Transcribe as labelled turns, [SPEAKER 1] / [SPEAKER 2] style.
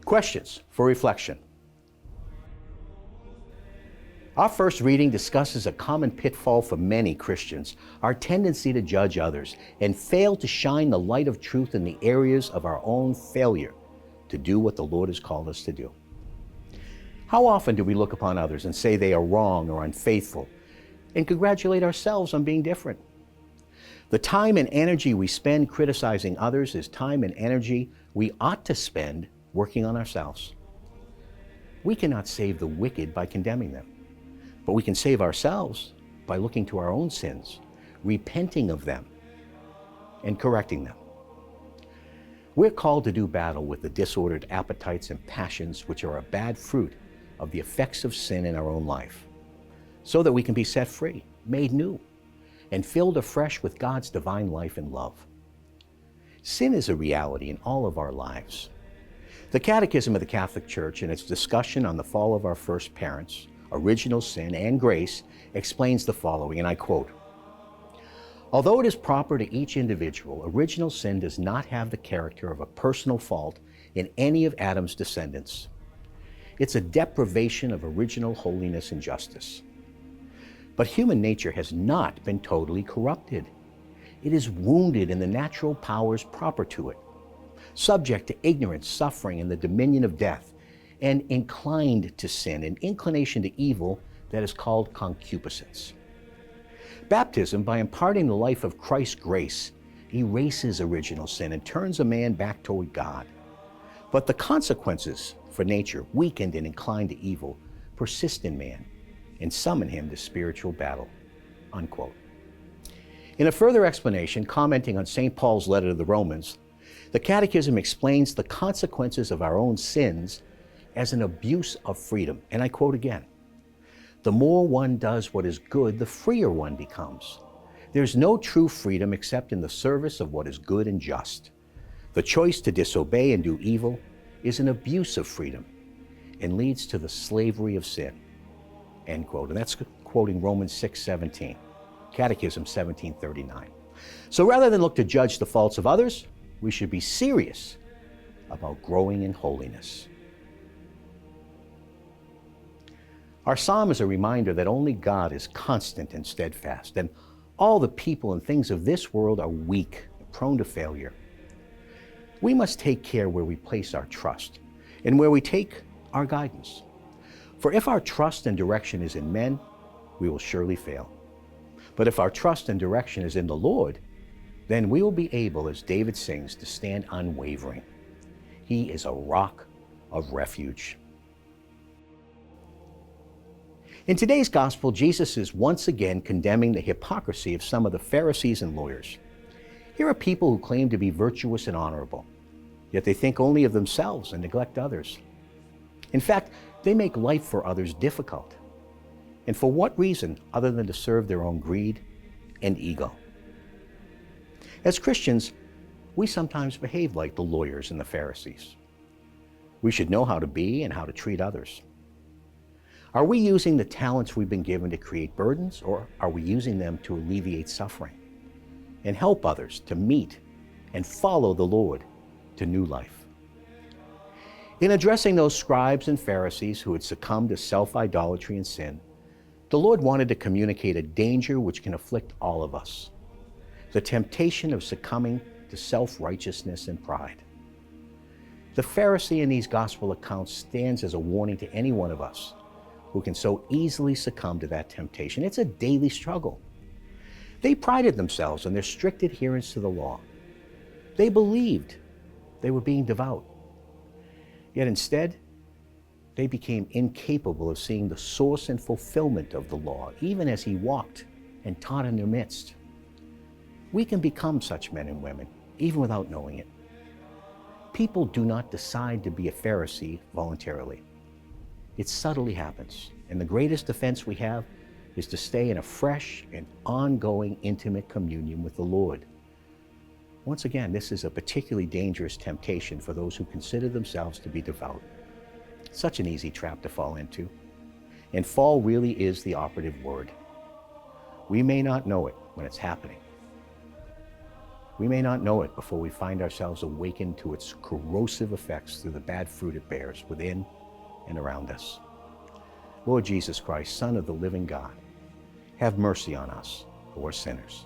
[SPEAKER 1] Questions for reflection. Our first reading discusses a common pitfall for many Christians, our tendency to judge others and fail to shine the light of truth in the areas of our own failure to do what the Lord has called us to do. How often do we look upon others and say they are wrong or unfaithful and congratulate ourselves on being different? The time and energy we spend criticizing others is time and energy we ought to spend working on ourselves. We cannot save the wicked by condemning them, but we can save ourselves by looking to our own sins, repenting of them, and correcting them. We're called to do battle with the disordered appetites and passions which are a bad fruit of the effects of sin in our own life, so that we can be set free, made new, and filled afresh with God's divine life and love. Sin is a reality in all of our lives. The Catechism of the Catholic Church, in its discussion on the fall of our first parents, original sin and grace, explains the following, and I quote, "Although it is proper to each individual, original sin does not have the character of a personal fault in any of Adam's descendants. It's a deprivation of original holiness and justice. But human nature has not been totally corrupted. It is wounded in the natural powers proper to it, subject to ignorance, suffering, and the dominion of death, and inclined to sin, an inclination to evil that is called concupiscence. Baptism, by imparting the life of Christ's grace, erases original sin and turns a man back toward God. But the consequences for nature, weakened and inclined to evil, persist in man and summon him to spiritual battle." Unquote. In a further explanation, commenting on St. Paul's letter to the Romans, the Catechism explains the consequences of our own sins as an abuse of freedom. And I quote again, "The more one does what is good, the freer one becomes. There's no true freedom except in the service of what is good and just. The choice to disobey and do evil is an abuse of freedom and leads to the slavery of sin." End quote. And that's quoting Romans 6:17, Catechism 1739. So rather than look to judge the faults of others, we should be serious about growing in holiness. Our psalm is a reminder that only God is constant and steadfast, and all the people and things of this world are weak and prone to failure. We must take care where we place our trust and where we take our guidance. For if our trust and direction is in men, we will surely fail. But if our trust and direction is in the Lord, then we will be able, as David sings, to stand unwavering. He is a rock of refuge. In today's gospel, Jesus is once again condemning the hypocrisy of some of the Pharisees and lawyers. Here are people who claim to be virtuous and honorable, yet they think only of themselves and neglect others. In fact, they make life for others difficult. And for what reason other than to serve their own greed and ego? As Christians, we sometimes behave like the lawyers and the Pharisees. We should know how to be and how to treat others. Are we using the talents we've been given to create burdens, or are we using them to alleviate suffering and help others to meet and follow the Lord to new life? In addressing those scribes and Pharisees who had succumbed to self-idolatry and sin, the Lord wanted to communicate a danger which can afflict all of us, the temptation of succumbing to self-righteousness and pride. The Pharisee in these gospel accounts stands as a warning to any one of us who can so easily succumb to that temptation. It's a daily struggle. They prided themselves on their strict adherence to the law. They believed they were being devout. Yet instead, they became incapable of seeing the source and fulfillment of the law, even as he walked and taught in their midst. We can become such men and women, even without knowing it. People do not decide to be a Pharisee voluntarily. It subtly happens, and the greatest defense we have is to stay in a fresh and ongoing intimate communion with the Lord. Once again, this is a particularly dangerous temptation for those who consider themselves to be devout. Such an easy trap to fall into. And fall really is the operative word. We may not know it when it's happening. We may not know it before we find ourselves awakened to its corrosive effects through the bad fruit it bears within and around us. Lord Jesus Christ, Son of the living God, have mercy on us, poor sinners.